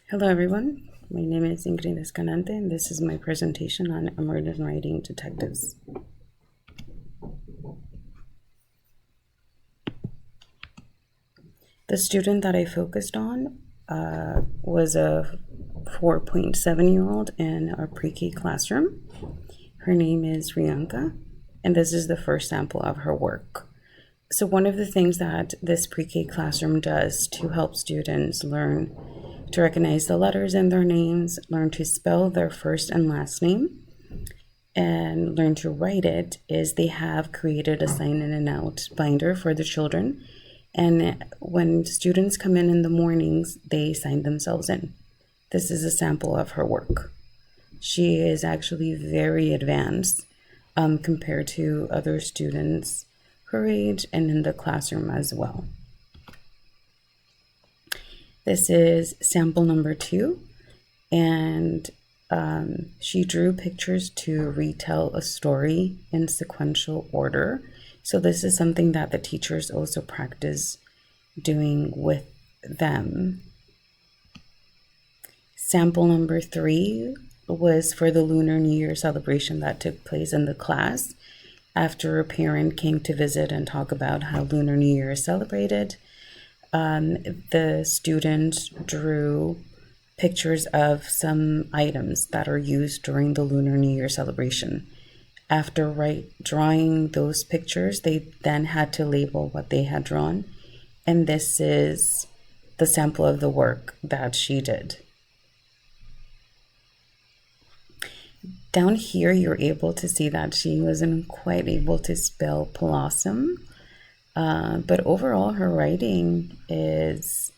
Hello everyone, my name is Ingrid Escalante and this is my presentation on emergent writing detectives. The student that I focused on was a 4.7-year-old in a pre-K classroom. Her name is Rianka, and this is the first sample of her work. So one of the things that this pre-K classroom does to help students learn to recognize the letters in their names, learn to spell their first and last name, and learn to write it is they have created a sign in and out binder for the children. And when students come in the mornings, they sign themselves in. This is a sample of her work. She is actually very advanced compared to other students her age and in the classroom as well. This is sample number 2, and she drew pictures to retell a story in sequential order. So this is something that the teachers also practice doing with them. Sample number 3 was for the Lunar New Year celebration that took place in the class. After a parent came to visit and talk about how Lunar New Year is celebrated, the students drew pictures of some items that are used during the Lunar New Year celebration. After drawing those pictures, they then had to label what they had drawn, and this is the sample of the work that she did. Down here, you're able to see that she wasn't quite able to spell blossom. But overall, her writing is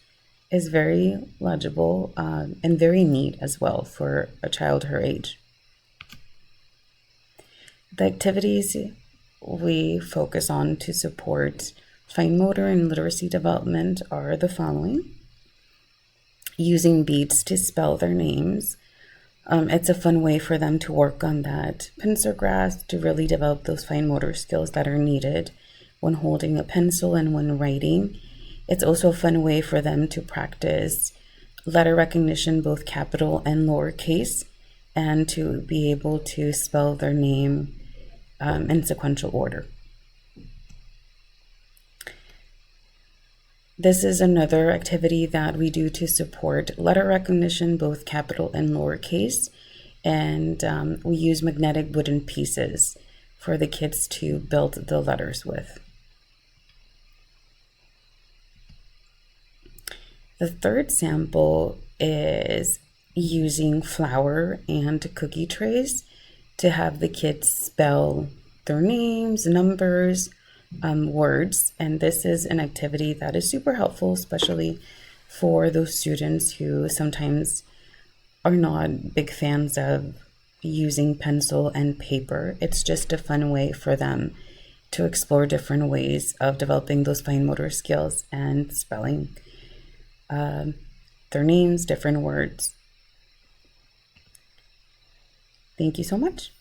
very legible and very neat as well for a child her age. The activities we focus on to support fine motor and literacy development are the following. Using beads to spell their names. It's a fun way for them to work on that pencil grasp to really develop those fine motor skills that are needed when holding a pencil and when writing. It's also a fun way for them to practice letter recognition, both capital and lowercase, and to be able to spell their name in sequential order. This is another activity that we do to support letter recognition, both capital and lowercase, and we use magnetic wooden pieces for the kids to build the letters with. The third sample is using flour and cookie trays to have the kids spell their names, numbers, words, and this is an activity that is super helpful, especially for those students who sometimes are not big fans of using pencil and paper. It's just a fun way for them to explore different ways of developing those fine motor skills and spelling their names, different words. Thank you so much.